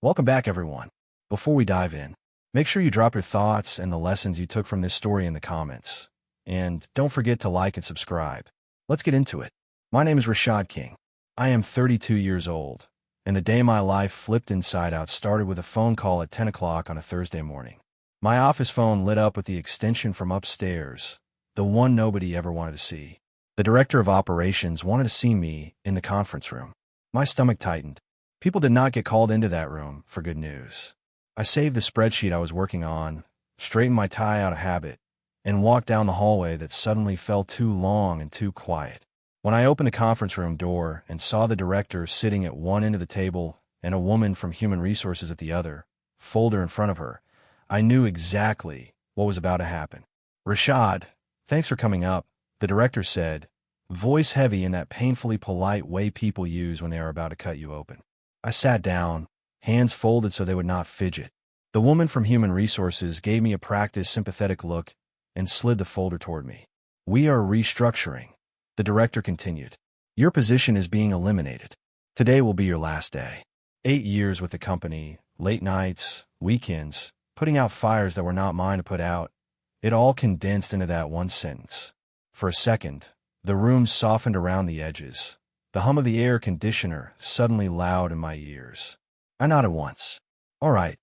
Welcome back, everyone. Before we dive in, make sure you drop your thoughts and the lessons you took from this story in the comments. And don't forget to like and subscribe. Let's get into it. My name is Rashad King. I am 32 years old, and the day my life flipped inside out started with a phone call at 10 o'clock on a Thursday morning. My office phone lit up with the extension from upstairs, the one nobody ever wanted to see. The director of operations wanted to see me in the conference room. My stomach tightened. People did not get called into that room for good news. I saved the spreadsheet I was working on, straightened my tie out of habit, and walked down the hallway that suddenly felt too long and too quiet. When I opened the conference room door and saw the director sitting at one end of the table and a woman from Human Resources at the other, folder in front of her, I knew exactly what was about to happen. "Rashad, thanks for coming up," the director said, voice heavy in that painfully polite way people use when they are about to cut you open. I sat down, hands folded so they would not fidget. The woman from Human Resources gave me a practiced, sympathetic look and slid the folder toward me. "We are restructuring," the director continued. "Your position is being eliminated. Today will be your last day." 8 years with the company, late nights, weekends, putting out fires that were not mine to put out, it all condensed into that one sentence. For a second, the room softened around the edges. The hum of the air conditioner suddenly loud in my ears. I nodded once. "All right,"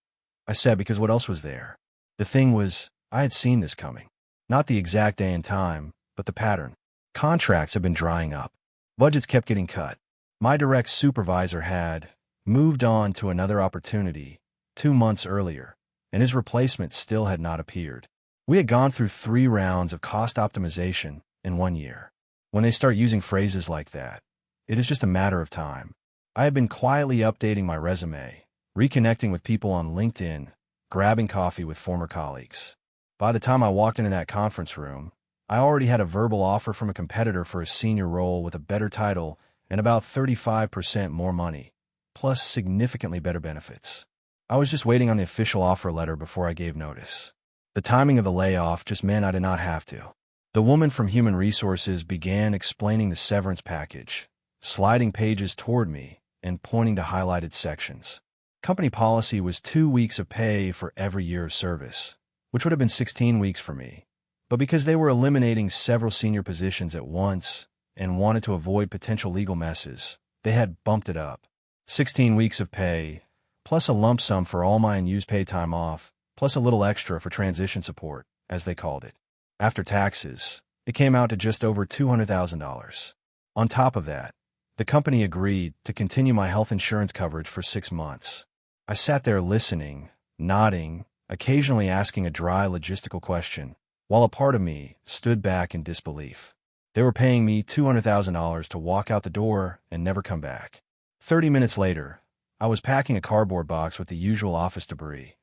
I said, because what else was there? The thing was, I had seen this coming. Not the exact day and time, but the pattern. Contracts had been drying up. Budgets kept getting cut. My direct supervisor had moved on to another opportunity 2 months earlier, and his replacement still had not appeared. We had gone through 3 rounds of cost optimization in 1 year. When they start using phrases like that, it is just a matter of time. I had been quietly updating my resume, reconnecting with people on LinkedIn, grabbing coffee with former colleagues. By the time I walked into that conference room, I already had a verbal offer from a competitor for a senior role with a better title and about 35% more money, plus significantly better benefits. I was just waiting on the official offer letter before I gave notice. The timing of the layoff just meant I did not have to. The woman from Human Resources began explaining the severance package, sliding pages toward me and pointing to highlighted sections. Company policy was 2 weeks of pay for every year of service, which would have been 16 weeks for me. But because they were eliminating several senior positions at once and wanted to avoid potential legal messes, they had bumped it up. 16 weeks of pay, plus a lump sum for all my unused paid time off, plus a little extra for transition support, as they called it. After taxes, it came out to just over $200,000. On top of that, the company agreed to continue my health insurance coverage for 6 months. I sat there listening, nodding, occasionally asking a dry logistical question, while a part of me stood back in disbelief. They were paying me $200,000 to walk out the door and never come back. 30 minutes later, I was packing a cardboard box with the usual office debris,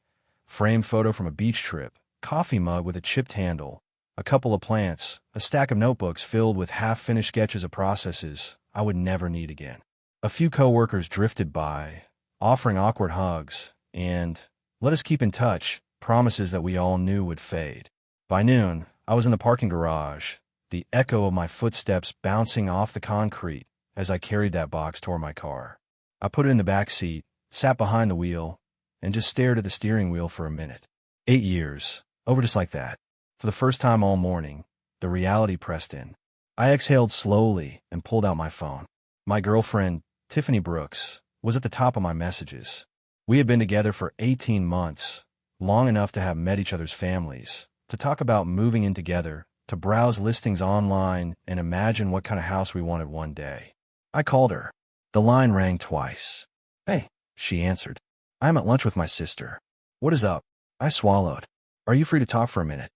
framed photo from a beach trip, coffee mug with a chipped handle, a couple of plants, a stack of notebooks filled with half-finished sketches of processes I would never need again. A few coworkers drifted by, offering awkward hugs, and, "Let us keep in touch," promises that we all knew would fade. By noon, I was in the parking garage, the echo of my footsteps bouncing off the concrete as I carried that box toward my car. I put it in the back seat, sat behind the wheel, and just stared at the steering wheel for a minute. 8 years, over just like that. For the first time all morning, the reality pressed in. I exhaled slowly and pulled out my phone. My girlfriend, Tiffany Brooks, was at the top of my messages. We had been together for 18 months, long enough to have met each other's families, to talk about moving in together, to browse listings online and imagine what kind of house we wanted one day. I called her. The line rang twice. "Hey," she answered. "I'm at lunch with my sister." "What is up?" I swallowed. "Are you free to talk for a minute?"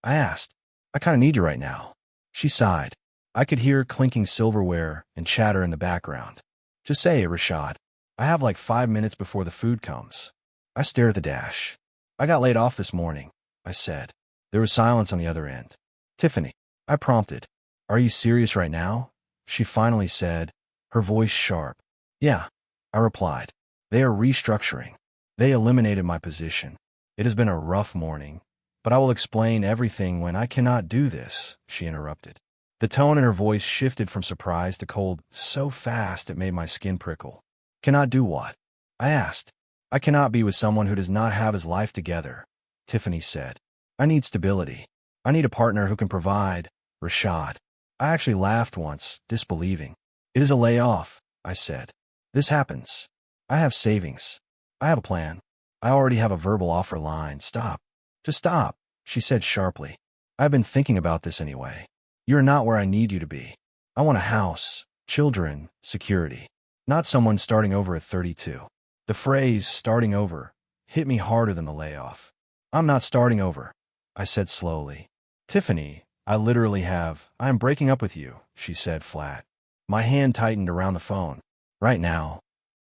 I asked. "I kind of need you right now." She sighed. I could hear clinking silverware and chatter in the background. "Just say it, Rashad. I have like 5 minutes before the food comes." I stared at the dash. "I got laid off this morning," I said. There was silence on the other end. "Tiffany," I prompted. "Are you serious right now?" She finally said, her voice sharp. "Yeah," I replied. "They are restructuring. They eliminated my position. It has been a rough morning, but I will explain everything when I cannot do this," she interrupted. The tone in her voice shifted from surprise to cold so fast it made my skin prickle. "Cannot do what?" I asked. I cannot be with someone who does not have his life together, Tiffany said. I need stability. I need a partner who can provide, Rashad. I actually laughed once, disbelieving. It is a layoff, I said. This happens. I have savings. I have a plan. I already have a verbal offer line. Stop. Just stop, she said sharply. I've been thinking about this anyway. You're not where I need you to be. I want a house, children, security. Not someone starting over at 32. The phrase, starting over, hit me harder than the layoff. I'm not starting over, I said slowly. Tiffany, I am breaking up with you, she said flat. My hand tightened around the phone. Right now?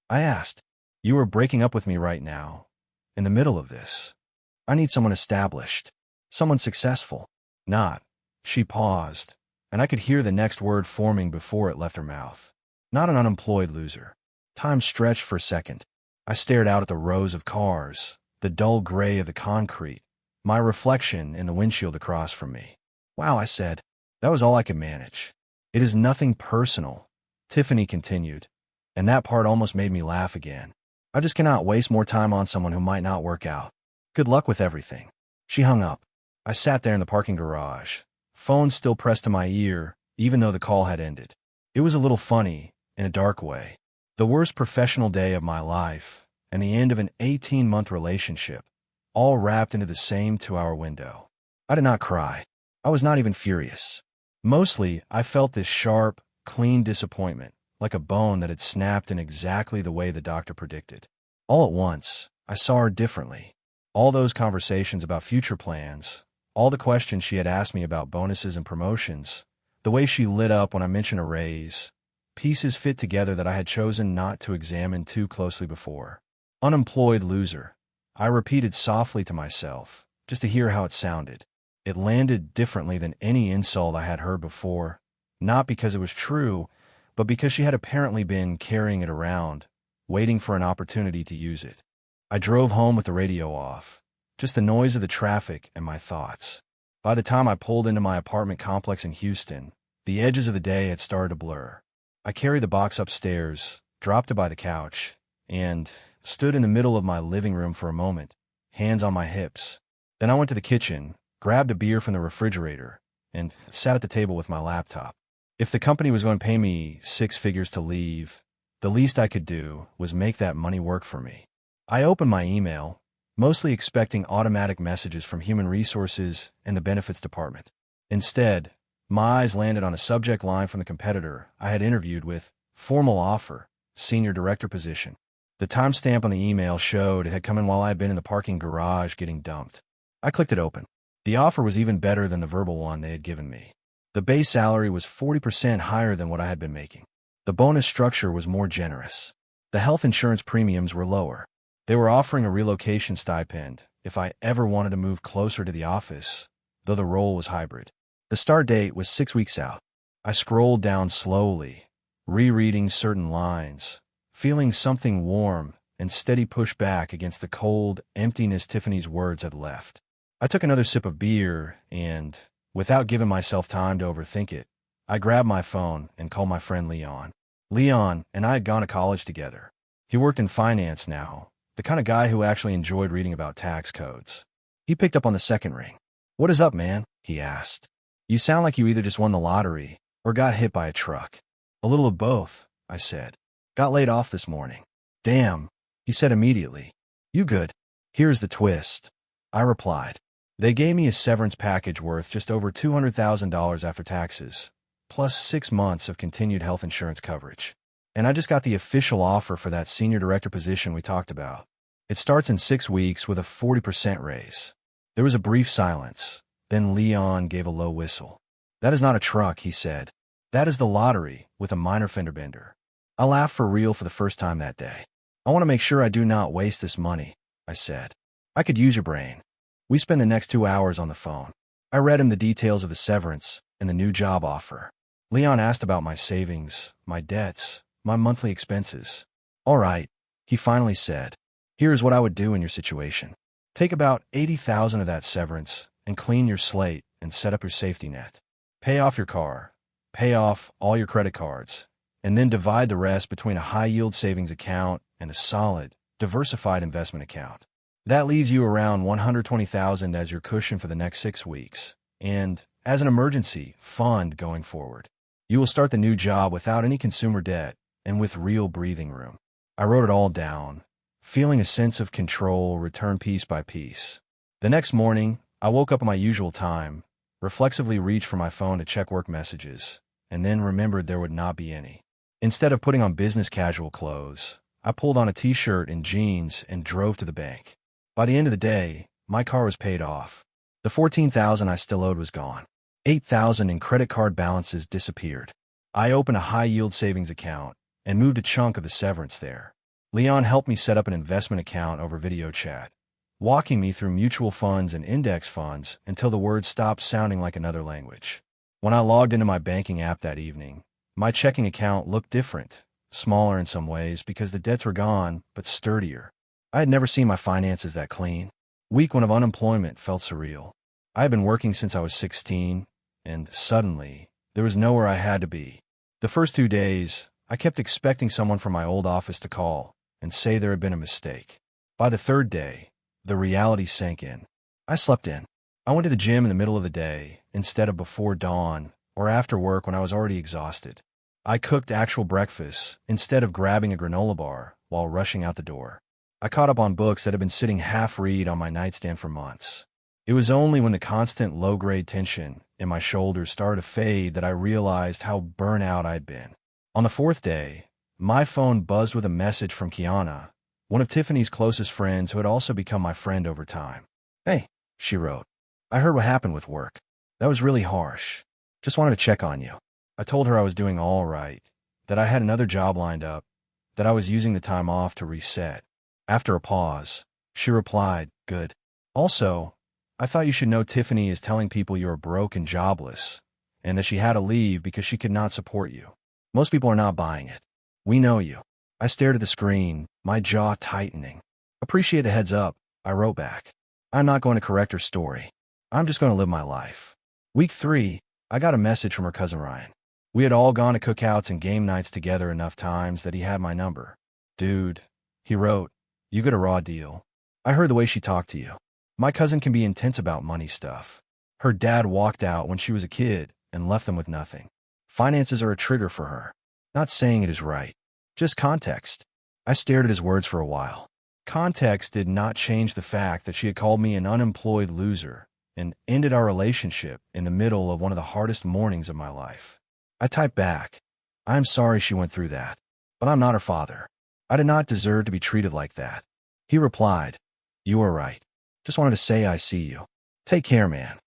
I asked. You are breaking up with me right now, in the middle of this. I need someone established, someone successful. Not. She paused, and I could hear the next word forming before it left her mouth. Not an unemployed loser. Time stretched for a second. I stared out at the rows of cars, the dull gray of the concrete, my reflection in the windshield across from me. Wow, I said. That was all I could manage. It is nothing personal, Tiffany continued, and that part almost made me laugh again. I just cannot waste more time on someone who might not work out. Good luck with everything. She hung up. I sat there in the parking garage, phone still pressed to my ear, even though the call had ended. It was a little funny, in a dark way. The worst professional day of my life, and the end of an 18-month relationship, all wrapped into the same 2-hour window. I did not cry. I was not even furious. Mostly, I felt this sharp, clean disappointment, like a bone that had snapped in exactly the way the doctor predicted. All at once, I saw her differently. All those conversations about future plans, all the questions she had asked me about bonuses and promotions, the way she lit up when I mentioned a raise, pieces fit together that I had chosen not to examine too closely before. Unemployed loser. I repeated softly to myself, just to hear how it sounded. It landed differently than any insult I had heard before, not because it was true, but because she had apparently been carrying it around, waiting for an opportunity to use it. I drove home with the radio off, just the noise of the traffic and my thoughts. By the time I pulled into my apartment complex in Houston, the edges of the day had started to blur. I carried the box upstairs, dropped it by the couch, and stood in the middle of my living room for a moment, hands on my hips. Then I went to the kitchen, grabbed a beer from the refrigerator, and sat at the table with my laptop. If the company was going to pay me 6 figures to leave, the least I could do was make that money work for me. I opened my email, mostly expecting automatic messages from Human Resources and the Benefits Department. Instead, my eyes landed on a subject line from the competitor I had interviewed with, formal offer, senior director position. The timestamp on the email showed it had come in while I had been in the parking garage getting dumped. I clicked it open. The offer was even better than the verbal one they had given me. The base salary was 40% higher than what I had been making. The bonus structure was more generous. The health insurance premiums were lower. They were offering a relocation stipend if I ever wanted to move closer to the office, though the role was hybrid. The start date was 6 weeks out. I scrolled down slowly, rereading certain lines, feeling something warm and steady push back against the cold emptiness Tiffany's words had left. I took another sip of beer and, without giving myself time to overthink it, I grabbed my phone and called my friend Leon. Leon and I had gone to college together. He worked in finance now, the kind of guy who actually enjoyed reading about tax codes. He picked up on the second ring. "What is up, man?" he asked. "You sound like you either just won the lottery or got hit by a truck." "A little of both," I said. "Got laid off this morning." "Damn," he said immediately. "You good?" "Here's the twist," I replied. "They gave me a severance package worth just over $200,000 after taxes, plus 6 months of continued health insurance coverage. And I just got the official offer for that senior director position we talked about. It starts in 6 weeks with a 40% raise." There was a brief silence. Then Leon gave a low whistle. "That is not a truck," he said. "That is the lottery with a minor fender bender." I laughed for real for the first time that day. "I want to make sure I do not waste this money," I said. "I could use your brain." We spent the next 2 hours on the phone. I read him the details of the severance and the new job offer. Leon asked about my savings, my debts, my monthly expenses. "All right," he finally said. "Here's what I would do in your situation. Take about $80,000 of that severance and clean your slate and set up your safety net. Pay off your car, pay off all your credit cards, and then divide the rest between a high-yield savings account and a solid, diversified investment account. That leaves you around $120,000 as your cushion for the next 6 weeks, and as an emergency fund going forward. You will start the new job without any consumer debt and with real breathing room. I wrote it all down, feeling a sense of control return piece by piece. The next morning, I woke up at my usual time, reflexively reached for my phone to check work messages, and then remembered there would not be any. Instead of putting on business casual clothes, I pulled on a t-shirt and jeans and drove to the bank. By the end of the day, my car was paid off. The $14,000 I still owed was gone. $8,000 in credit card balances disappeared. I opened a high-yield savings account and moved a chunk of the severance there. Leon helped me set up an investment account over video chat, walking me through mutual funds and index funds until the words stopped sounding like another language. When I logged into my banking app that evening, my checking account looked different, smaller in some ways because the debts were gone, but sturdier. I had never seen my finances that clean. Week 1 of unemployment felt surreal. I had been working since I was 16, and suddenly, there was nowhere I had to be. The first 2 days, I kept expecting someone from my old office to call and say there had been a mistake. By the third day, the reality sank in. I slept in. I went to the gym in the middle of the day instead of before dawn or after work when I was already exhausted. I cooked actual breakfast instead of grabbing a granola bar while rushing out the door. I caught up on books that had been sitting half-read on my nightstand for months. It was only when the constant low-grade tension in my shoulders started to fade that I realized how burnt out I'd been. On the 4th day, my phone buzzed with a message from Kiana, one of Tiffany's closest friends who had also become my friend over time. "Hey," she wrote. "I heard what happened with work. That was really harsh. Just wanted to check on you." I told her I was doing all right, that I had another job lined up, that I was using the time off to reset. After a pause, she replied, "Good. Also, I thought you should know Tiffany is telling people you are broke and jobless, and that she had to leave because she could not support you. Most people are not buying it. We know you." I stared at the screen, my jaw tightening. "Appreciate the heads up," I wrote back. "I'm not going to correct her story. I'm just going to live my life." Week 3, I got a message from her cousin Ryan. We had all gone to cookouts and game nights together enough times that he had my number. "Dude," he wrote, "you got a raw deal. I heard the way she talked to you. My cousin can be intense about money stuff. Her dad walked out when she was a kid and left them with nothing. Finances are a trigger for her. Not saying it is right. Just context." I stared at his words for a while. Context did not change the fact that she had called me an unemployed loser and ended our relationship in the middle of one of the hardest mornings of my life. I typed back, "I am sorry she went through that, but I'm not her father. I did not deserve to be treated like that." He replied, "You are right. Just wanted to say I see you. Take care, man."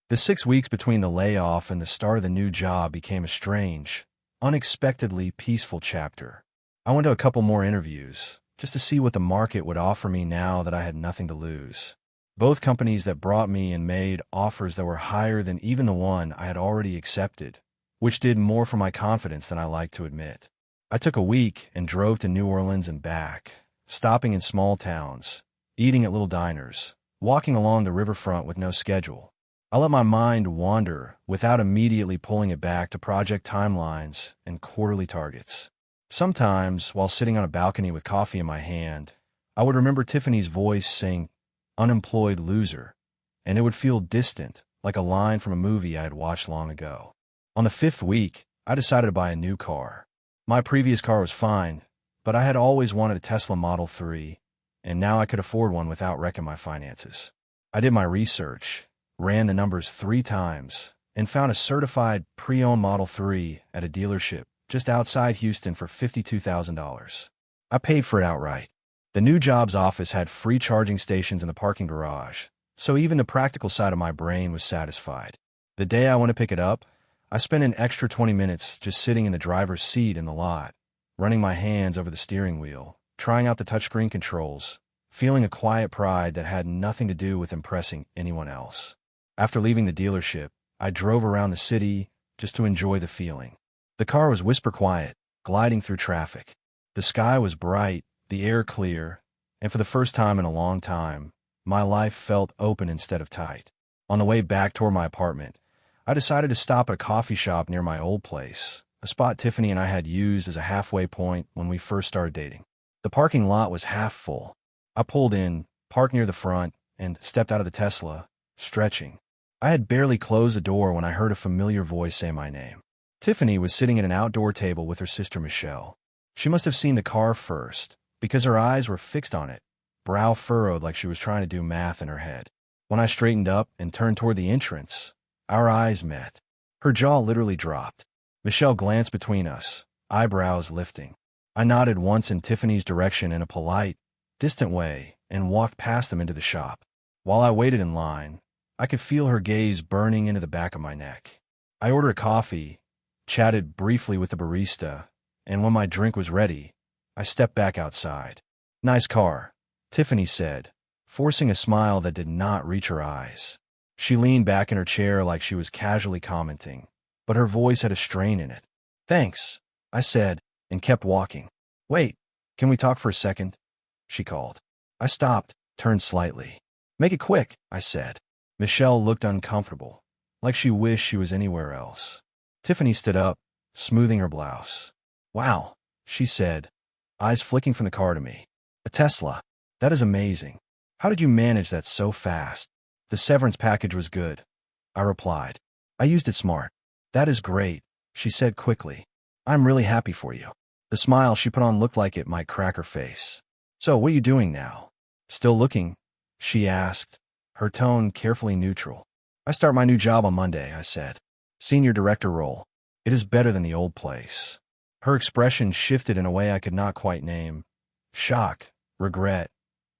The 6 weeks between the layoff and the start of the new job became a strange, unexpectedly peaceful chapter. I went to a couple more interviews, just to see what the market would offer me now that I had nothing to lose. Both companies that brought me and made offers that were higher than even the one I had already accepted, which did more for my confidence than I like to admit. I took a week and drove to New Orleans and back, stopping in small towns, eating at little diners, walking along the riverfront with no schedule. I let my mind wander without immediately pulling it back to project timelines and quarterly targets. Sometimes, while sitting on a balcony with coffee in my hand, I would remember Tiffany's voice saying, "Unemployed loser," and it would feel distant, like a line from a movie I had watched long ago. On the 5th week, I decided to buy a new car. My previous car was fine, but I had always wanted a Tesla Model 3, and now I could afford one without wrecking my finances. I did my research, ran the numbers 3 times, and found a certified pre-owned Model 3 at a dealership just outside Houston for $52,000. I paid for it outright. The new job's office had free charging stations in the parking garage, so even the practical side of my brain was satisfied. The day I went to pick it up, I spent an extra 20 minutes just sitting in the driver's seat in the lot, running my hands over the steering wheel, trying out the touchscreen controls, feeling a quiet pride that had nothing to do with impressing anyone else. After leaving the dealership, I drove around the city just to enjoy the feeling. The car was whisper quiet, gliding through traffic. The sky was bright, the air clear, and for the first time in a long time, my life felt open instead of tight. On the way back toward my apartment, I decided to stop at a coffee shop near my old place, a spot Tiffany and I had used as a halfway point when we first started dating. The parking lot was half full. I pulled in, parked near the front, and stepped out of the Tesla, stretching. I had barely closed the door when I heard a familiar voice say my name. Tiffany was sitting at an outdoor table with her sister Michelle. She must have seen the car first, because her eyes were fixed on it, brow furrowed like she was trying to do math in her head. When I straightened up and turned toward the entrance, our eyes met. Her jaw literally dropped. Michelle glanced between us, eyebrows lifting. I nodded once in Tiffany's direction in a polite, distant way and walked past them into the shop. While I waited in line, I could feel her gaze burning into the back of my neck. I ordered a coffee, chatted briefly with the barista, and when my drink was ready, I stepped back outside. "Nice car," Tiffany said, forcing a smile that did not reach her eyes. She leaned back in her chair like she was casually commenting, but her voice had a strain in it. "Thanks," I said, and kept walking. "Wait, can we talk for a second?" she called. I stopped, turned slightly. "Make it quick," I said. Michelle looked uncomfortable, like she wished she was anywhere else. Tiffany stood up, smoothing her blouse. "Wow," she said, eyes flicking from the car to me. "A Tesla. That is amazing. How did you manage that so fast?" "The severance package was good," I replied. "I used it smart." "That is great," she said quickly. "I'm really happy for you." The smile she put on looked like it might crack her face. "So, what are you doing now?" "Still looking?" she asked, her tone carefully neutral. "I start my new job on Monday," I said. "Senior director role. It is better than the old place." Her expression shifted in a way I could not quite name. Shock, regret,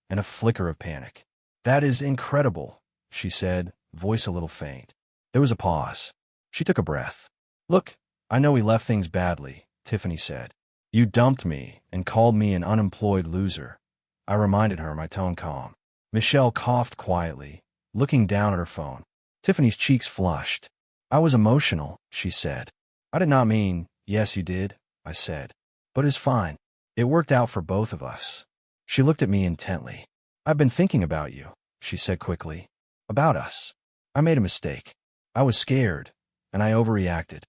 and a flicker of panic. "That is incredible," she said, voice a little faint. There was a pause. She took a breath. "Look, I know we left things badly," Tiffany said. "You dumped me and called me an unemployed loser." I reminded her, my tone calm. Michelle coughed quietly, looking down at her phone. Tiffany's cheeks flushed. "I was emotional," she said. "I did not mean—" "Yes, you did," I said. "But it's fine. It worked out for both of us." She looked at me intently. "I've been thinking about you," she said quickly. "About us. I made a mistake. I was scared, and I overreacted."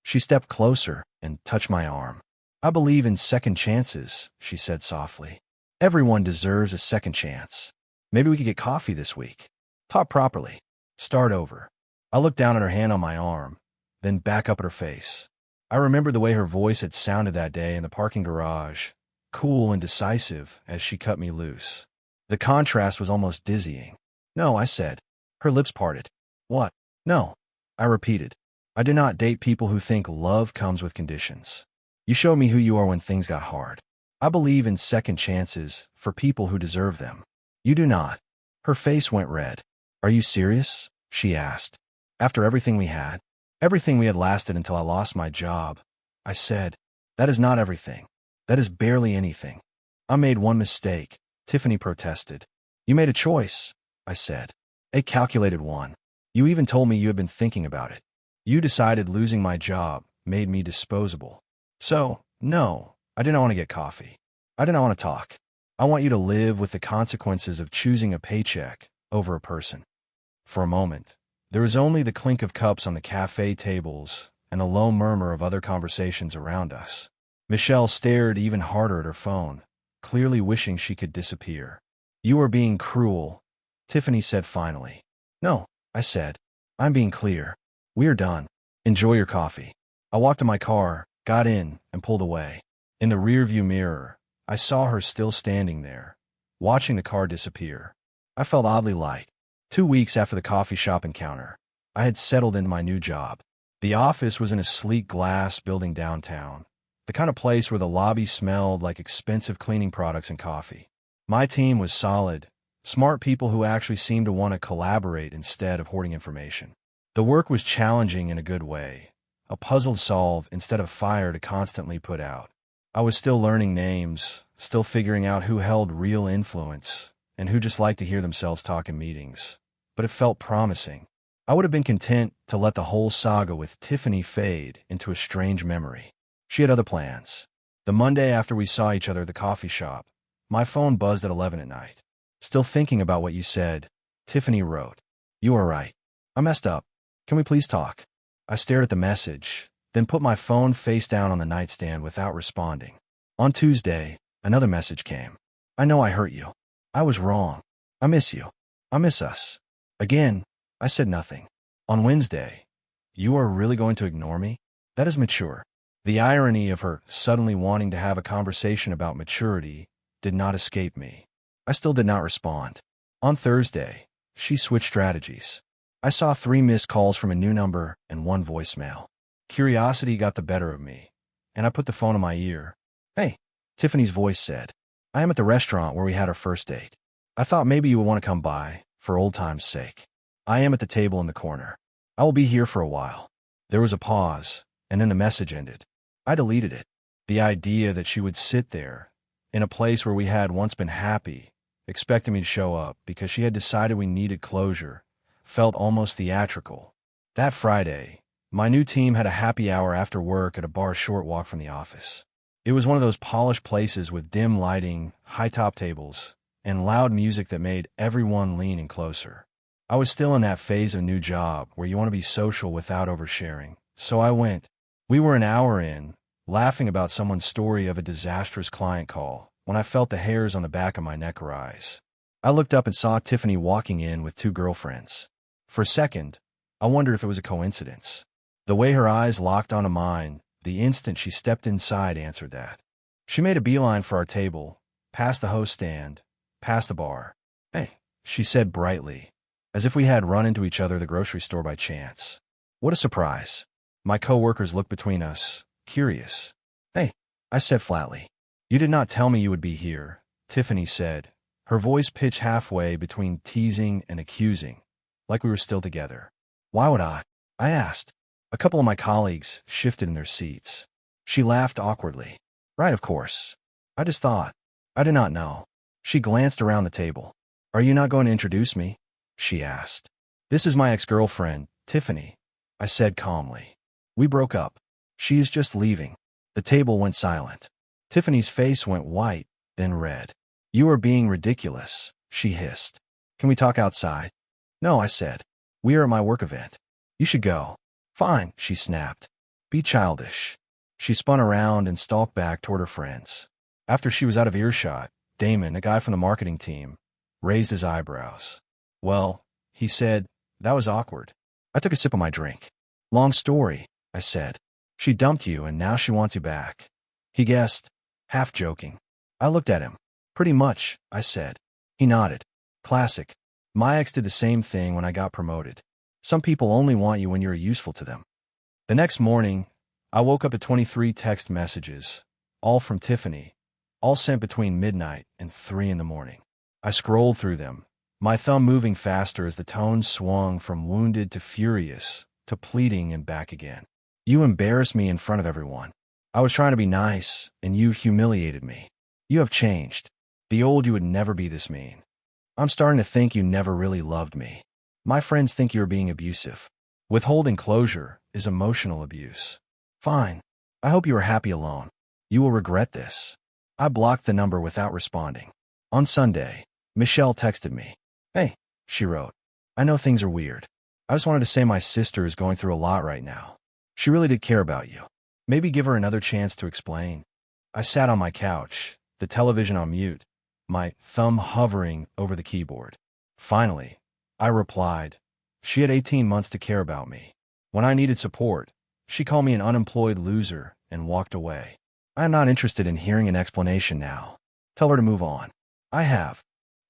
She stepped closer and touched my arm. "I believe in second chances," she said softly. "Everyone deserves a second chance. Maybe we could get coffee this week. Talk properly. Start over." I looked down at her hand on my arm, then back up at her face. I remembered the way her voice had sounded that day in the parking garage, cool and decisive as she cut me loose. The contrast was almost dizzying. "No," I said. Her lips parted. "What?" "No," I repeated. "I do not date people who think love comes with conditions. You showed me who you are when things got hard. I believe in second chances for people who deserve them. You do not." Her face went red. "Are you serious?" she asked. "After everything we had?" "Everything we had lasted until I lost my job," I said. "That is not everything. That is barely anything." "I made one mistake," Tiffany protested. "You made a choice," I said. "A calculated one. You even told me you had been thinking about it. You decided losing my job made me disposable. So, no, I didn't want to get coffee. I didn't want to talk. I want you to live with the consequences of choosing a paycheck over a person." For a moment, there was only the clink of cups on the cafe tables and a low murmur of other conversations around us. Michelle stared even harder at her phone, clearly wishing she could disappear. "You are being cruel," Tiffany said finally. "No," I said. "I'm being clear. We are done. Enjoy your coffee." I walked to my car, got in, and pulled away. In the rearview mirror, I saw her still standing there, watching the car disappear. I felt oddly light. 2 weeks after the coffee shop encounter, I had settled into my new job. The office was in a sleek glass building downtown, the kind of place where the lobby smelled like expensive cleaning products and coffee. My team was solid, smart people who actually seemed to want to collaborate instead of hoarding information. The work was challenging in a good way, a puzzle to solve instead of fire to constantly put out. I was still learning names, still figuring out who held real influence and who just liked to hear themselves talk in meetings. But it felt promising. I would have been content to let the whole saga with Tiffany fade into a strange memory. She had other plans. The Monday after we saw each other at the coffee shop, my phone buzzed at 11 at night. "Still thinking about what you said," Tiffany wrote. "You are right. I messed up. Can we please talk?" I stared at the message, then put my phone face down on the nightstand without responding. On Tuesday, Another message came. I know I hurt you. I was wrong. I miss you. I miss us. Again, I said nothing. On Wednesday, you are really going to ignore me? That is mature. The irony of her suddenly wanting to have a conversation about maturity did not escape me. I still did not respond. On Thursday, she switched strategies. I saw 3 missed calls from a new number and 1 voicemail. Curiosity got the better of me, and I put the phone in my ear. Hey, Tiffany's voice said. I am at the restaurant where we had our first date. I thought maybe you would want to come by, for old time's sake. I am at the table in the corner. I will be here for a while. There was a pause, and then the message ended. I deleted it. The idea that she would sit there, in a place where we had once been happy, expecting me to show up because she had decided we needed closure, felt almost theatrical. That Friday, my new team had a happy hour after work at a bar short walk from the office. It was one of those polished places with dim lighting, high-top tables, and loud music that made everyone lean in closer. I was still in that phase of new job where you want to be social without oversharing, so I went. We were an hour in, laughing about someone's story of a disastrous client call, when I felt the hairs on the back of my neck rise. I looked up and saw Tiffany walking in with 2 girlfriends. For a second, I wondered if it was a coincidence. The way her eyes locked onto mine, the instant she stepped inside, answered that. She made a beeline for our table, past the host stand, past the bar. Hey, she said brightly, as if we had run into each other at the grocery store by chance. What a surprise. My coworkers looked between us, curious. Hey, I said flatly. You did not tell me you would be here, Tiffany said, her voice pitched halfway between teasing and accusing, like we were still together. Why would I? I asked. A couple of my colleagues shifted in their seats. She laughed awkwardly. Right, of course. I just thought. I did not know. She glanced around the table. Are you not going to introduce me? She asked. This is my ex-girlfriend, Tiffany, I said calmly. We broke up. She is just leaving. The table went silent. Tiffany's face went white, then red. You are being ridiculous, she hissed. Can we talk outside? No, I said. We are at my work event. You should go. Fine, she snapped. Be childish. She spun around and stalked back toward her friends. After she was out of earshot, Damon, a guy from the marketing team, raised his eyebrows. Well, he said, that was awkward. I took a sip of my drink. Long story, I said. She dumped you and now she wants you back. He guessed, half joking. I looked at him. Pretty much, I said. He nodded. Classic. My ex did the same thing when I got promoted. Some people only want you when you're useful to them. The next morning, I woke up to 23 text messages, all from Tiffany, all sent between midnight and 3 in the morning. I scrolled through them, my thumb moving faster as the tone swung from wounded to furious, to pleading and back again. You embarrassed me in front of everyone. I was trying to be nice, and you humiliated me. You have changed. The old you would never be this mean. I'm starting to think you never really loved me. My friends think you're being abusive. Withholding closure is emotional abuse. Fine. I hope you are happy alone. You will regret this. I blocked the number without responding. On Sunday, Michelle texted me. Hey, she wrote. I know things are weird. I just wanted to say my sister is going through a lot right now. She really did care about you. Maybe give her another chance to explain. I sat on my couch, the television on mute, my thumb hovering over the keyboard. Finally, I replied. She had 18 months to care about me. When I needed support, she called me an unemployed loser and walked away. I am not interested in hearing an explanation now. Tell her to move on. I have.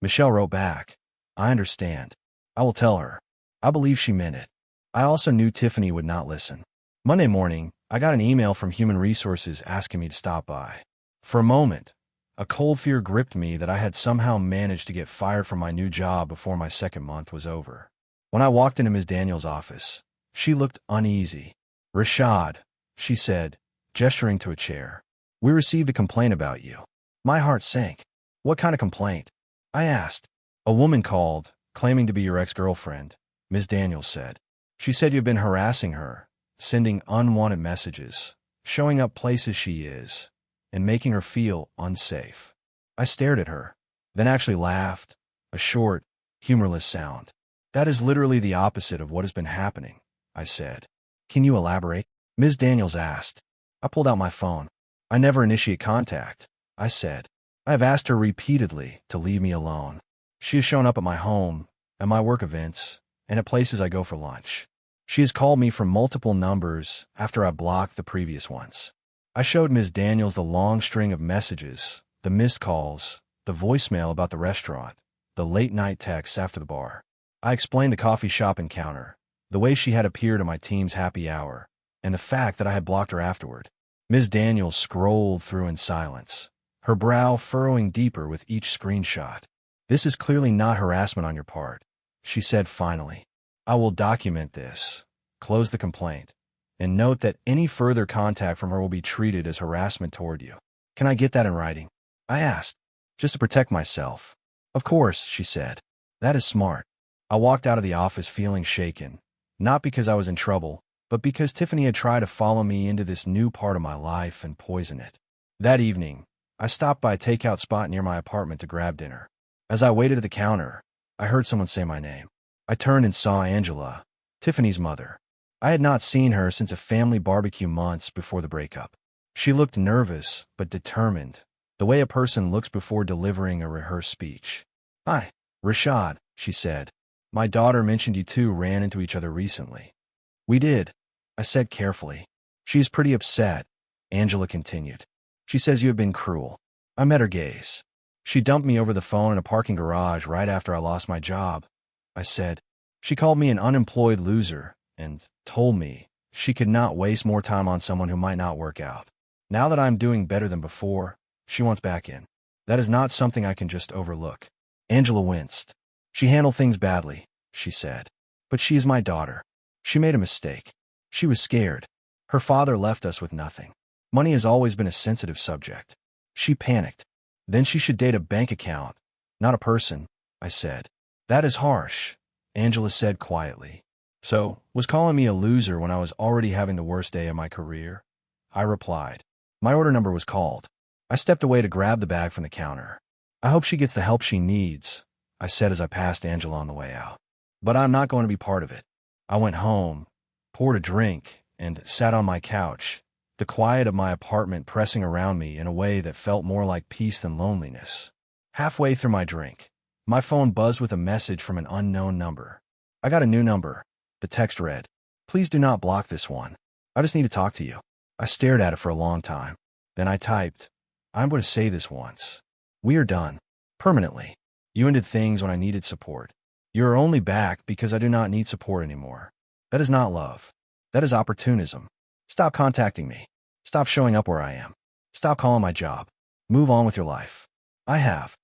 Michelle wrote back. I understand. I will tell her. I believe she meant it. I also knew Tiffany would not listen. Monday morning, I got an email from Human Resources asking me to stop by. For a moment, a cold fear gripped me that I had somehow managed to get fired from my new job before my second month was over. When I walked into Ms. Daniels' office, she looked uneasy. Rashad, she said, gesturing to a chair. We received a complaint about you. My heart sank. What kind of complaint? I asked. A woman called, claiming to be your ex-girlfriend, Ms. Daniels said. She said you've been harassing her, sending unwanted messages, showing up places she is, and making her feel unsafe. I stared at her, then actually laughed, a short, humorless sound. That is literally the opposite of what has been happening, I said. Can you elaborate? Ms. Daniels asked. I pulled out my phone. I never initiate contact, I said. I have asked her repeatedly to leave me alone. She has shown up at my home, at my work events, and at places I go for lunch. She has called me from multiple numbers after I blocked the previous ones. I showed Ms. Daniels the long string of messages, the missed calls, the voicemail about the restaurant, the late-night texts after the bar. I explained the coffee shop encounter, the way she had appeared at my team's happy hour, and the fact that I had blocked her afterward. Ms. Daniels scrolled through in silence, her brow furrowing deeper with each screenshot. "This is clearly not harassment on your part," she said finally. "I will document this, close the complaint, and note that any further contact from her will be treated as harassment toward you. Can I get that in writing?" I asked, just to protect myself. "Of course," she said. "That is smart." I walked out of the office feeling shaken, not because I was in trouble, but because Tiffany had tried to follow me into this new part of my life and poison it. That evening, I stopped by a takeout spot near my apartment to grab dinner. As I waited at the counter, I heard someone say my name. I turned and saw Angela, Tiffany's mother. I had not seen her since a family barbecue months before the breakup. She looked nervous, but determined, the way a person looks before delivering a rehearsed speech. "Hi, Rashad," she said. "My daughter mentioned you two ran into each other recently." "We did," I said carefully. "She's pretty upset," Angela continued. "She says you have been cruel." I met her gaze. "She dumped me over the phone in a parking garage right after I lost my job," I said. "She called me an unemployed loser and told me she could not waste more time on someone who might not work out. Now that I'm doing better than before, she wants back in. That is not something I can just overlook." Angela winced. "She handled things badly," she said. "But she is my daughter. She made a mistake. She was scared. Her father left us with nothing. Money has always been a sensitive subject. She panicked. Then she should date a bank account, not a person," I said. "That is harsh," Angela said quietly. "So, was calling me a loser when I was already having the worst day of my career?" I replied. My order number was called. I stepped away to grab the bag from the counter. "I hope she gets the help she needs," I said as I passed Angela on the way out. "But I'm not going to be part of it." I went home, poured a drink, and sat on my couch, the quiet of my apartment pressing around me in a way that felt more like peace than loneliness. Halfway through my drink, my phone buzzed with a message from an unknown number. I got a new number. The text read, "Please do not block this one. I just need to talk to you." I stared at it for a long time. Then I typed, "I'm going to say this once. We are done. Permanently. You ended things when I needed support. You are only back because I do not need support anymore. That is not love. That is opportunism. Stop contacting me. Stop showing up where I am. Stop calling my job. Move on with your life." I have.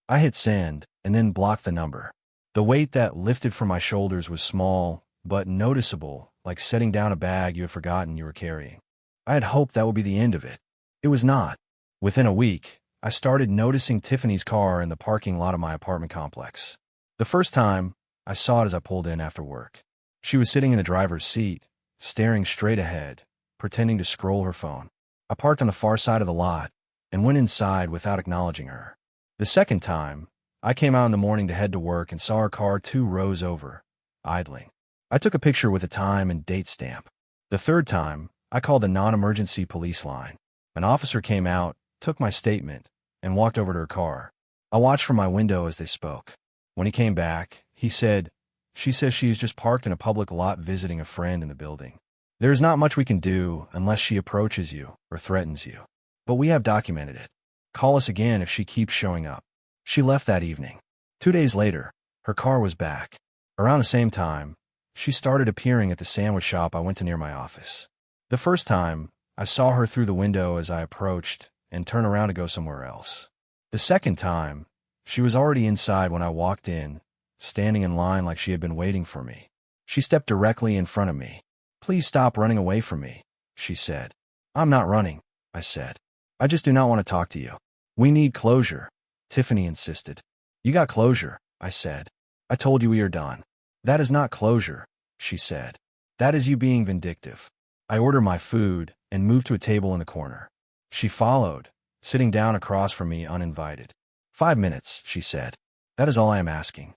I hit send and then blocked the number. The weight that lifted from my shoulders was small, but noticeable, like setting down a bag you had forgotten you were carrying. I had hoped that would be the end of it. It was not. Within a week, I started noticing Tiffany's car in the parking lot of my apartment complex. The first time, I saw it as I pulled in after work. She was sitting in the driver's seat, staring straight ahead, pretending to scroll her phone. I parked on the far side of the lot and went inside without acknowledging her. The second time, I came out in the morning to head to work and saw her car 2 rows over, idling. I took a picture with a time and date stamp. The third time, I called the non-emergency police line. An officer came out, took my statement, and walked over to her car. I watched from my window as they spoke. When he came back, he said, "She says she is just parked in a public lot visiting a friend in the building. There is not much we can do unless she approaches you or threatens you. But we have documented it. Call us again if she keeps showing up." She left that evening. 2 days later, her car was back. Around the same time, she started appearing at the sandwich shop I went to near my office. The first time, I saw her through the window as I approached and turned around to go somewhere else. The second time, she was already inside when I walked in, standing in line like she had been waiting for me. She stepped directly in front of me. "Please stop running away from me," she said. "I'm not running," I said. "I just do not want to talk to you." "We need closure," Tiffany insisted. "You got closure," I said. "I told you we are done." "That is not closure," she said. "That is you being vindictive." I ordered my food and moved to a table in the corner. She followed, sitting down across from me uninvited. "5 minutes," she said. "That is all I am asking."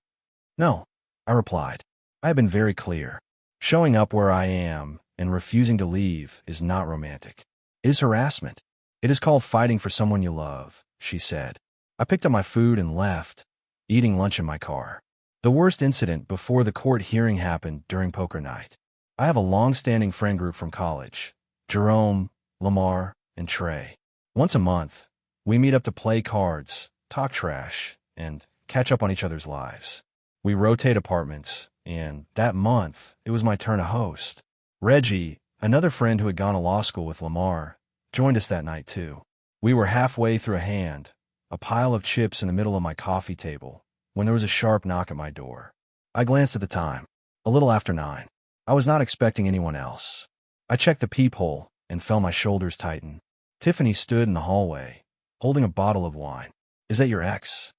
"No," I replied. "I have been very clear. Showing up where I am and refusing to leave is not romantic. It is harassment. It is called fighting for someone you love," she said. I picked up my food and left, eating lunch in my car. The worst incident before the court hearing happened during poker night. I have a long-standing friend group from college: Jerome, Lamar, and Trey. Once a month, we meet up to play cards, talk trash, and catch up on each other's lives. We rotate apartments, and that month, it was my turn to host. Reggie, another friend who had gone to law school with Lamar, joined us that night too. We were halfway through a hand, a pile of chips in the middle of my coffee table, when there was a sharp knock at my door. I glanced at the time. A little after 9. I was not expecting anyone else. I checked the peephole and felt my shoulders tighten. Tiffany stood in the hallway, holding a bottle of wine. "Is that your ex?"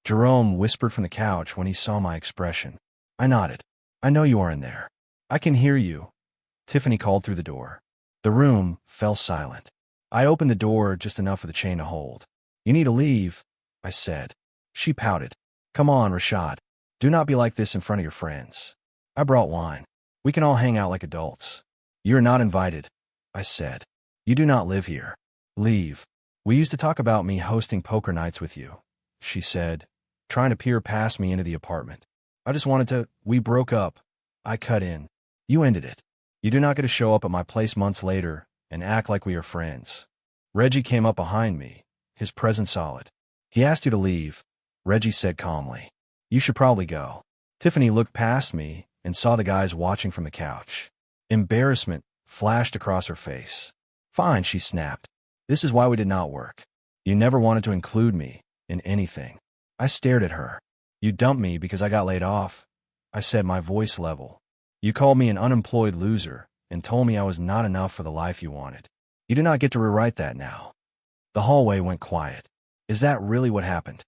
Jerome whispered from the couch when he saw my expression. I nodded. "I know you are in there. I can hear you," Tiffany called through the door. The room fell silent. I opened the door just enough for the chain to hold. "You need to leave," I said. She pouted. "Come on, Rashad. Do not be like this in front of your friends." I brought wine. "We can all hang out like adults." "You are not invited," I said. "You do not live here. Leave." "We used to talk about me hosting poker nights with you," she said, trying to peer past me into the apartment. "I just wanted to—" "We broke up," I cut in. "You ended it. You do not get to show up at my place months later and act like we are friends." Reggie came up behind me, his presence solid. "He asked you to leave," Reggie said calmly. "You should probably go." Tiffany looked past me and saw the guys watching from the couch. Embarrassment flashed across her face. "Fine," she snapped. "This is why we did not work. You never wanted to include me in anything." I stared at her. "You dumped me because I got laid off," I said, my voice level. "You called me an unemployed loser and told me I was not enough for the life you wanted. You do not get to rewrite that now." The hallway went quiet. "Is that really what happened?"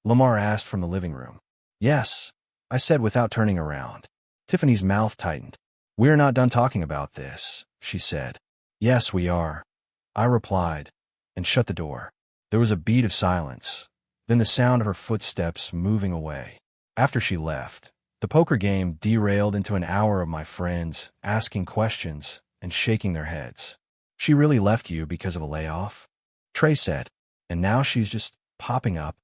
Lamar asked from the living room. "Yes," I said without turning around. Tiffany's mouth tightened. "We are not done talking about this," she said. "Yes, we are," I replied, and shut the door. There was a beat of silence, then the sound of her footsteps moving away. After she left, the poker game derailed into an hour of my friends asking questions and shaking their heads. "She really left you because of a layoff?" Trey said. "And now she's just popping up."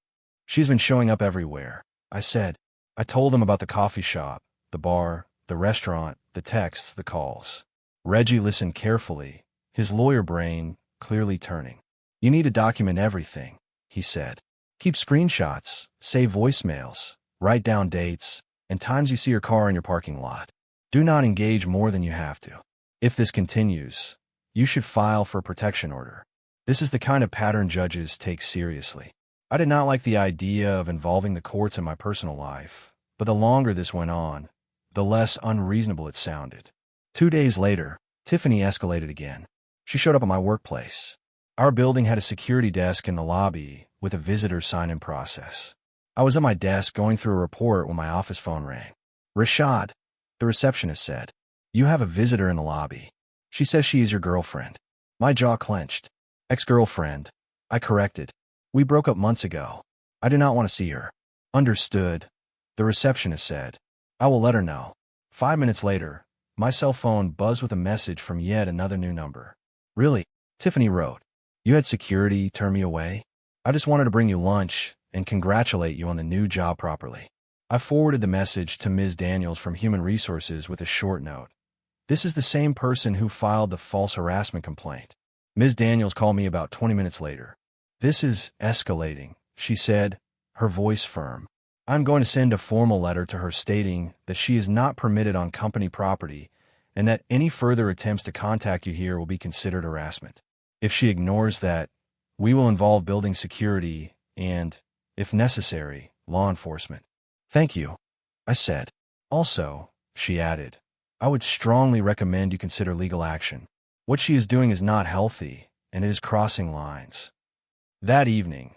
"She's been showing up everywhere," I said. I told them about the coffee shop, the bar, the restaurant, the texts, the calls. Reggie listened carefully, his lawyer brain clearly turning. "You need to document everything," he said. "Keep screenshots, save voicemails, write down dates, and times you see your car in your parking lot. Do not engage more than you have to. If this continues, you should file for a protection order." This is the kind of pattern judges take seriously. I did not like the idea of involving the courts in my personal life, but the longer this went on, the less unreasonable it sounded. 2 days later, Tiffany escalated again. She showed up at my workplace. Our building had a security desk in the lobby with a visitor sign-in process. I was at my desk going through a report when my office phone rang. "Rashad," the receptionist said, "you have a visitor in the lobby. She says she is your girlfriend." My jaw clenched. "Ex-girlfriend," I corrected. "We broke up months ago. I do not want to see her." "Understood," the receptionist said. "I will let her know." 5 minutes later, my cell phone buzzed with a message from yet another new number. "Really?" Tiffany wrote. "You had security turn me away? I just wanted to bring you lunch and congratulate you on the new job properly." I forwarded the message to Ms. Daniels from Human Resources with a short note. "This is the same person who filed the false harassment complaint." Ms. Daniels called me about 20 minutes later. "This is escalating," she said, her voice firm. "I'm going to send a formal letter to her stating that she is not permitted on company property and that any further attempts to contact you here will be considered harassment. If she ignores that, we will involve building security and, if necessary, law enforcement." "Thank you," I said. "Also," she added, "I would strongly recommend you consider legal action. What she is doing is not healthy, and it is crossing lines." That evening,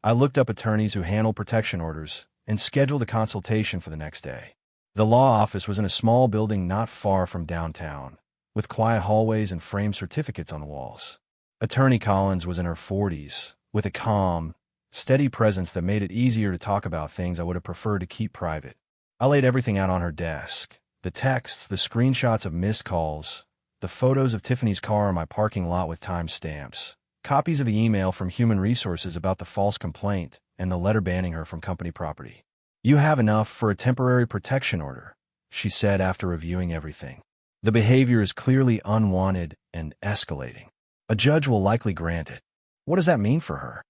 I looked up attorneys who handle protection orders and scheduled a consultation for the next day. The law office was in a small building not far from downtown, with quiet hallways and framed certificates on the walls. Attorney Collins was in her 40s, with a calm, steady presence that made it easier to talk about things I would have preferred to keep private. I laid everything out on her desk: the texts, the screenshots of missed calls, the photos of Tiffany's car in my parking lot with timestamps, copies of the email from Human Resources about the false complaint, and the letter banning her from company property. "You have enough for a temporary protection order," she said after reviewing everything. "The behavior is clearly unwanted and escalating. A judge will likely grant it." "What does that mean for her?"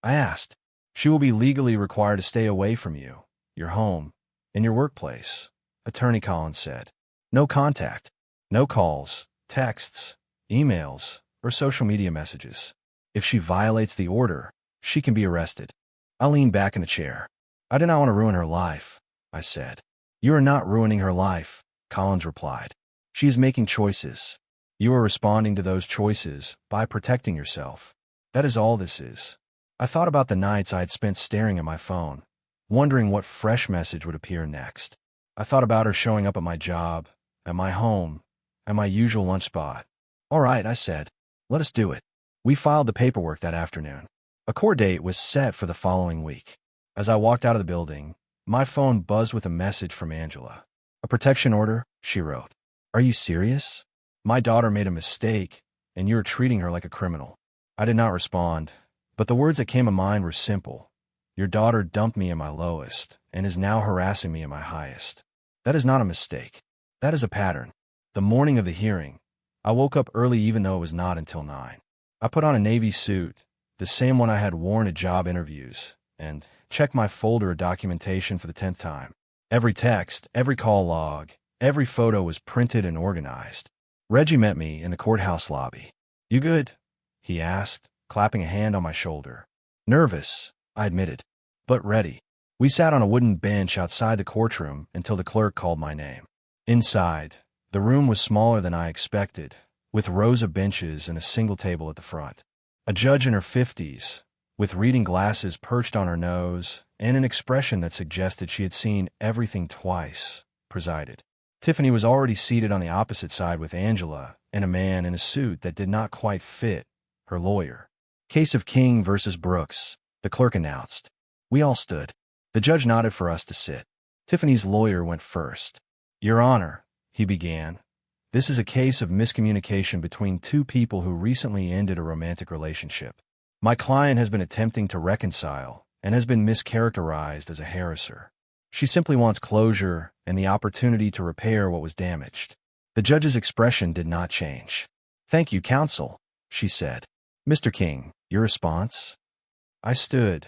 I asked. "She will be legally required to stay away from you, your home, and your workplace," Attorney Collins said. "No contact, no calls, texts, emails, or social media messages. If she violates the order, she can be arrested." I leaned back in the chair. "I do not want to ruin her life," I said. "You are not ruining her life," Collins replied. "She is making choices. You are responding to those choices by protecting yourself. That is all this is." I thought about the nights I had spent staring at my phone, wondering what fresh message would appear next. I thought about her showing up at my job, at my home, at my usual lunch spot. "All right," I said. "Let us do it." We filed the paperwork that afternoon. A court date was set for the following week. As I walked out of the building, my phone buzzed with a message from Angela. "A protection order," she wrote. "Are you serious? My daughter made a mistake, and you are treating her like a criminal." I did not respond, but the words that came to mind were simple. "Your daughter dumped me at my lowest and is now harassing me at my highest." That is not a mistake. That is a pattern. The morning of the hearing, I woke up early even though it was not until 9. I put on a navy suit, the same one I had worn at job interviews, and checked my folder of documentation for the 10th time. Every text, every call log, every photo was printed and organized. Reggie met me in the courthouse lobby. "You good?" he asked, clapping a hand on my shoulder. "Nervous," I admitted, "but ready." We sat on a wooden bench outside the courtroom until the clerk called my name. Inside, the room was smaller than I expected, with rows of benches and a single table at the front. A judge in her 50s, with reading glasses perched on her nose and an expression that suggested she had seen everything twice, presided. Tiffany was already seated on the opposite side with Angela and a man in a suit that did not quite fit, her lawyer. "Case of King versus Brooks," the clerk announced. We all stood. The judge nodded for us to sit. Tiffany's lawyer went first. "Your Honor," he began, "this is a case of miscommunication between two people who recently ended a romantic relationship. My client has been attempting to reconcile and has been mischaracterized as a harasser. She simply wants closure and the opportunity to repair what was damaged." The judge's expression did not change. "Thank you, counsel," she said. "Mr. King, your response?" I stood,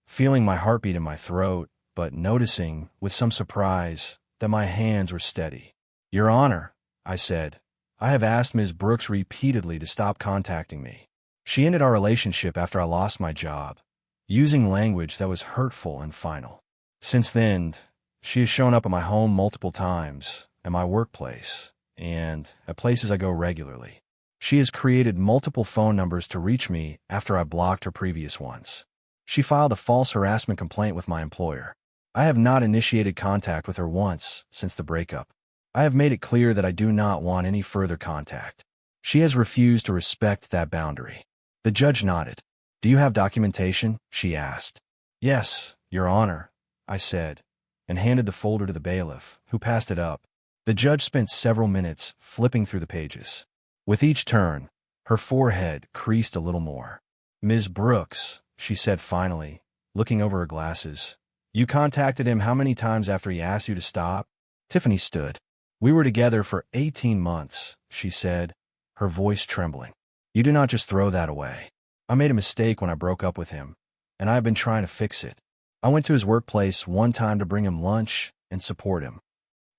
feeling my heartbeat in my throat, but noticing, with some surprise, that my hands were steady. "Your Honor," I said, "I have asked Ms. Brooks repeatedly to stop contacting me. She ended our relationship after I lost my job, using language that was hurtful and final. Since then, she has shown up at my home multiple times, at my workplace, and at places I go regularly. She has created multiple phone numbers to reach me after I blocked her previous ones. She filed a false harassment complaint with my employer. I have not initiated contact with her once since the breakup. I have made it clear that I do not want any further contact. She has refused to respect that boundary." The judge nodded. "Do you have documentation?" she asked. "Yes, Your Honor," I said, and handed the folder to the bailiff, who passed it up. The judge spent several minutes flipping through the pages. With each turn, her forehead creased a little more. "Ms. Brooks," she said finally, looking over her glasses, "you contacted him how many times after he asked you to stop?" Tiffany stood. "We were together for 18 months, she said, her voice trembling. "You do not just throw that away. I made a mistake when I broke up with him, and I have been trying to fix it. I went to his workplace one time to bring him lunch and support him."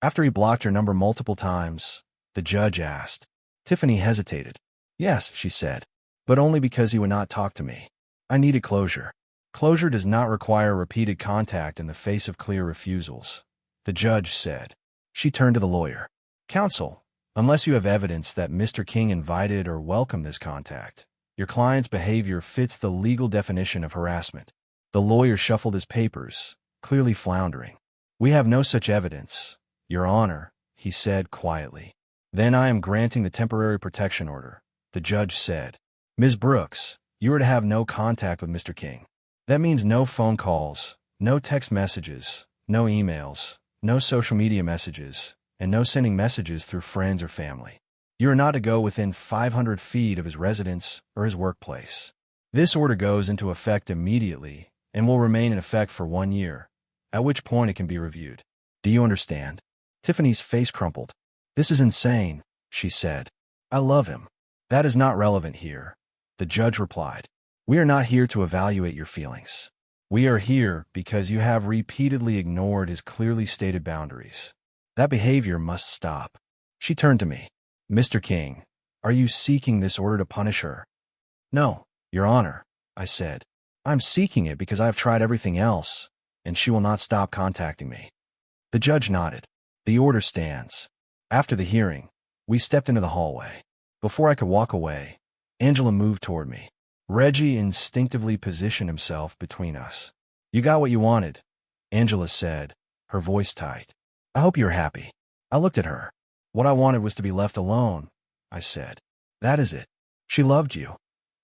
After he blocked her number multiple times, the judge asked. Tiffany hesitated. "Yes," she said, "but only because he would not talk to me. I needed closure. Closure does not require repeated contact in the face of clear refusals," the judge said. She turned to the lawyer. "Counsel, unless you have evidence that Mr. King invited or welcomed this contact, your client's behavior fits the legal definition of harassment." The lawyer shuffled his papers, clearly floundering. "We have no such evidence, Your Honor," he said quietly. "Then I am granting the temporary protection order," the judge said. "Ms. Brooks, you are to have no contact with Mr. King. That means no phone calls, no text messages, no emails, no social media messages, and no sending messages through friends or family. You are not to go within 500 feet of his residence or his workplace. This order goes into effect immediately and will remain in effect for 1 year, at which point it can be reviewed. Do you understand? Tiffany's face crumpled. This is insane, she said. I love him. That is not relevant here, the judge replied. We are not here to evaluate your feelings. We are here because you have repeatedly ignored his clearly stated boundaries. That behavior must stop. She turned to me. Mr. King, are you seeking this order to punish her? No, Your Honor, I said. I'm seeking it because I have tried everything else, and she will not stop contacting me. The judge nodded. The order stands. After the hearing, we stepped into the hallway. Before I could walk away, Angela moved toward me. Reggie instinctively positioned himself between us. You got what you wanted, Angela said, her voice tight. I hope you're happy. I looked at her. What I wanted was to be left alone, I said. That is it. She loved you,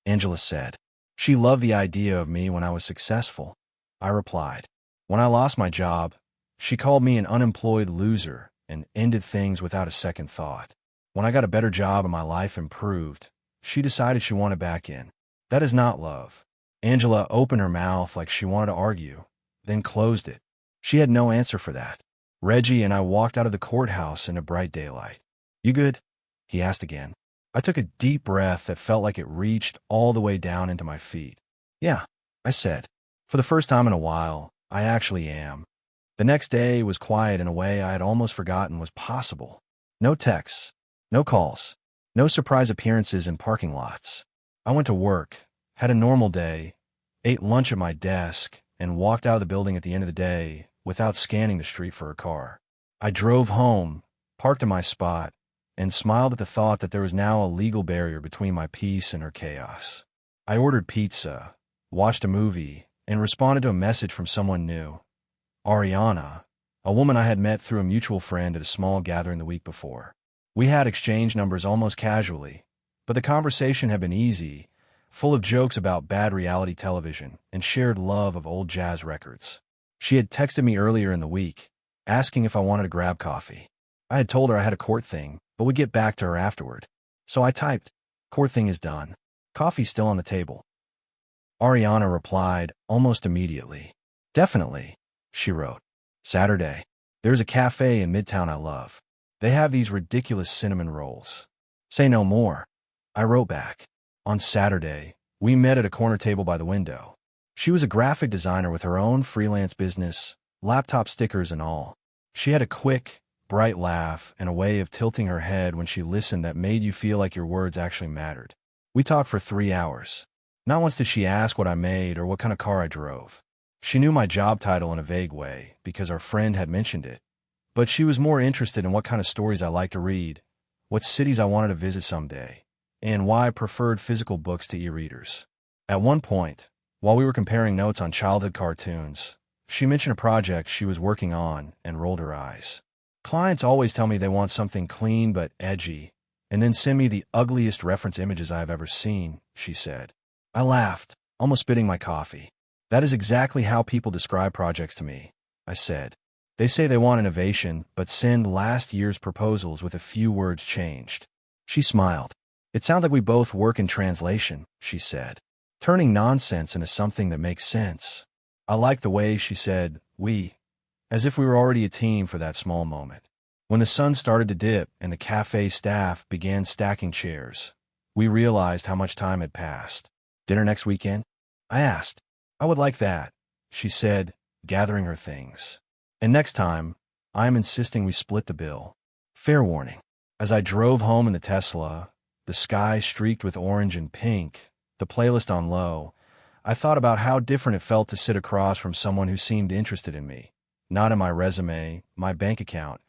Angela said. She loved the idea of me when I was successful, I replied. When I lost my job, she called me an unemployed loser and ended things without a second thought. When I got a better job and my life improved, she decided she wanted back in. That is not love. Angela opened her mouth like she wanted to argue, then closed it. She had no answer for that. Reggie and I walked out of the courthouse into bright daylight. You good? He asked again. I took a deep breath that felt like it reached all the way down into my feet. Yeah, I said. For the first time in a while, I actually am. The next day was quiet in a way I had almost forgotten was possible. No texts, no calls, no surprise appearances in parking lots. I went to work, had a normal day, ate lunch at my desk, and walked out of the building at the end of the day without scanning the street for a car. I drove home, parked in my spot, and smiled at the thought that there was now a legal barrier between my peace and her chaos. I ordered pizza, watched a movie, and responded to a message from someone new. Ariana, a woman I had met through a mutual friend at a small gathering the week before. We had exchanged numbers almost casually, but the conversation had been easy, full of jokes about bad reality television and shared love of old jazz records. She had texted me earlier in the week, asking if I wanted to grab coffee. I had told her I had a court thing, but would get back to her afterward. So I typed, court thing is done. Coffee's still on the table. Ariana replied almost immediately. Definitely, she wrote. Saturday. There's a cafe in Midtown I love. They have these ridiculous cinnamon rolls. Say no more. I wrote back. On Saturday, we met at a corner table by the window. She was a graphic designer with her own freelance business, laptop stickers and all. She had a quick, bright laugh and a way of tilting her head when she listened that made you feel like your words actually mattered. We talked for 3 hours. Not once did she ask what I made or what kind of car I drove. She knew my job title in a vague way because our friend had mentioned it, but she was more interested in what kind of stories I liked to read, what cities I wanted to visit someday, and why I preferred physical books to e-readers. At one point, while we were comparing notes on childhood cartoons, she mentioned a project she was working on and rolled her eyes. Clients always tell me they want something clean but edgy, and then send me the ugliest reference images I have ever seen, she said. I laughed, almost spitting my coffee. That is exactly how people describe projects to me, I said. They say they want innovation, but send last year's proposals with a few words changed. She smiled. It sounds like we both work in translation, she said, turning nonsense into something that makes sense. I liked the way she said, we, as if we were already a team for that small moment. When the sun started to dip and the cafe staff began stacking chairs, we realized how much time had passed. Dinner next weekend? I asked. I would like that, she said, gathering her things. And next time, I am insisting we split the bill. Fair warning. As I drove home in the Tesla, the sky streaked with orange and pink, the playlist on low, I thought about how different it felt to sit across from someone who seemed interested in me, not in my resume, my bank account,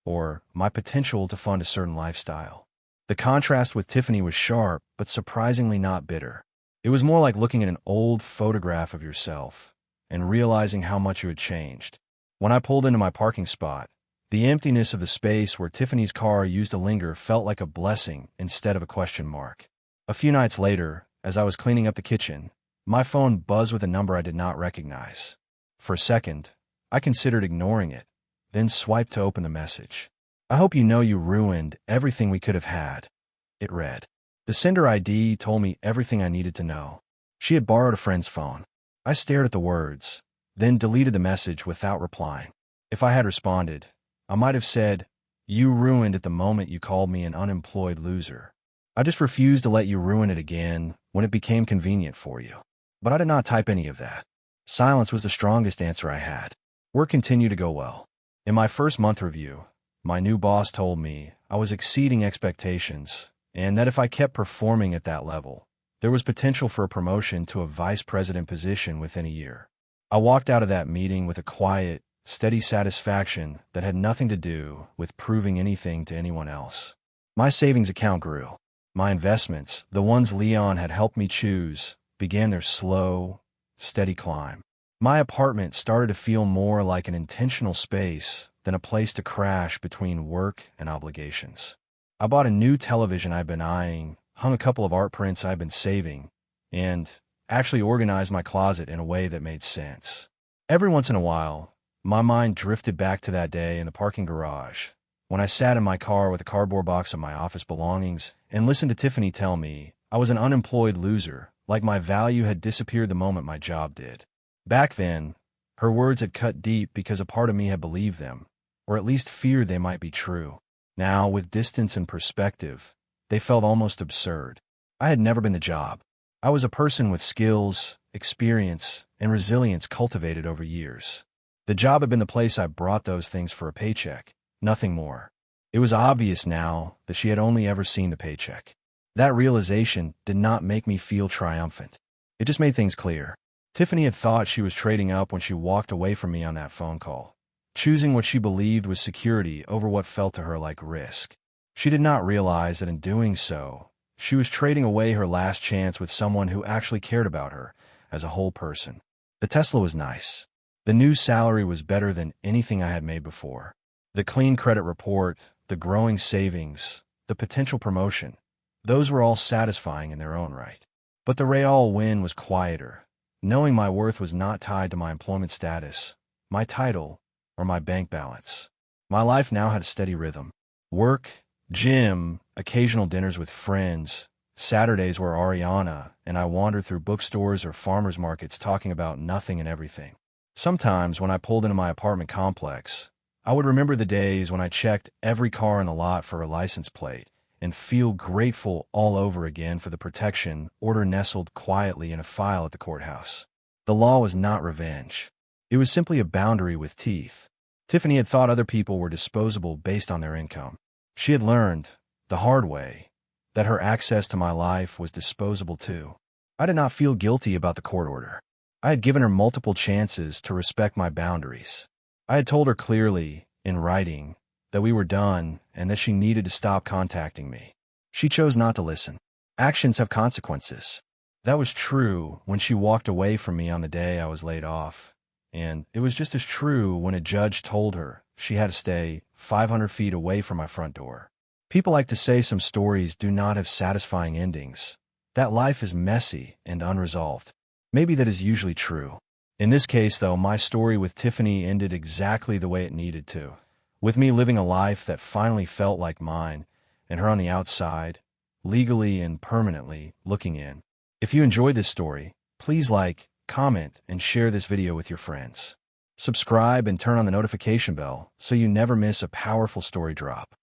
or my potential to fund a certain lifestyle. The contrast with Tiffany was sharp, but surprisingly not bitter. It was more like looking at an old photograph of yourself and realizing how much you had changed. When I pulled into my parking spot, the emptiness of the space where Tiffany's car used to linger felt like a blessing instead of a question mark. A few nights later, as I was cleaning up the kitchen, my phone buzzed with a number I did not recognize. For a second, I considered ignoring it, then swiped to open the message. I hope you know you ruined everything we could have had, it read. The sender ID told me everything I needed to know. She had borrowed a friend's phone. I stared at the words, then deleted the message without replying. If I had responded, I might have said, "You ruined it the moment you called me an unemployed loser. I just refused to let you ruin it again when it became convenient for you." But I did not type any of that. Silence was the strongest answer I had. Work continued to go well. In my first month review, my new boss told me I was exceeding expectations and that if I kept performing at that level, there was potential for a promotion to a vice president position within a year. I walked out of that meeting with a quiet, steady satisfaction that had nothing to do with proving anything to anyone else. My savings account grew. My investments, the ones Leon had helped me choose, began their slow, steady climb. My apartment started to feel more like an intentional space than a place to crash between work and obligations. I bought a new television I'd been eyeing, hung a couple of art prints I'd been saving, and actually organized my closet in a way that made sense. Every once in a while, my mind drifted back to that day in the parking garage, when I sat in my car with a cardboard box of my office belongings and listened to Tiffany tell me I was an unemployed loser, like my value had disappeared the moment my job did. Back then, her words had cut deep because a part of me had believed them, or at least feared they might be true. Now, with distance and perspective, they felt almost absurd. I had never been the job. I was a person with skills, experience, and resilience cultivated over years. The job had been the place I brought those things for a paycheck, nothing more. It was obvious now that she had only ever seen the paycheck. That realization did not make me feel triumphant. It just made things clear. Tiffany had thought she was trading up when she walked away from me on that phone call, choosing what she believed was security over what felt to her like risk. She did not realize that in doing so, she was trading away her last chance with someone who actually cared about her as a whole person. The Tesla was nice. The new salary was better than anything I had made before. The clean credit report, the growing savings, the potential promotion, those were all satisfying in their own right. But the real win was quieter, knowing my worth was not tied to my employment status, my title, or my bank balance. My life now had a steady rhythm. Work, gym, occasional dinners with friends, Saturdays where Ariana and I wandered through bookstores or farmers markets talking about nothing and everything. Sometimes when I pulled into my apartment complex, I would remember the days when I checked every car in the lot for a license plate and feel grateful all over again for the protection order nestled quietly in a file at the courthouse. The law was not revenge. It was simply a boundary with teeth. Tiffany had thought other people were disposable based on their income. She had learned, the hard way, that her access to my life was disposable too. I did not feel guilty about the court order. I had given her multiple chances to respect my boundaries. I had told her clearly, in writing, that we were done and that she needed to stop contacting me. She chose not to listen. Actions have consequences. That was true when she walked away from me on the day I was laid off, and it was just as true when a judge told her she had to stay 500 feet away from my front door. People like to say some stories do not have satisfying endings, that life is messy and unresolved. Maybe that is usually true. In this case, though, my story with Tiffany ended exactly the way it needed to, with me living a life that finally felt like mine, and her on the outside, legally and permanently looking in. If you enjoyed this story, please like, comment, and share this video with your friends. Subscribe and turn on the notification bell so you never miss a powerful story drop.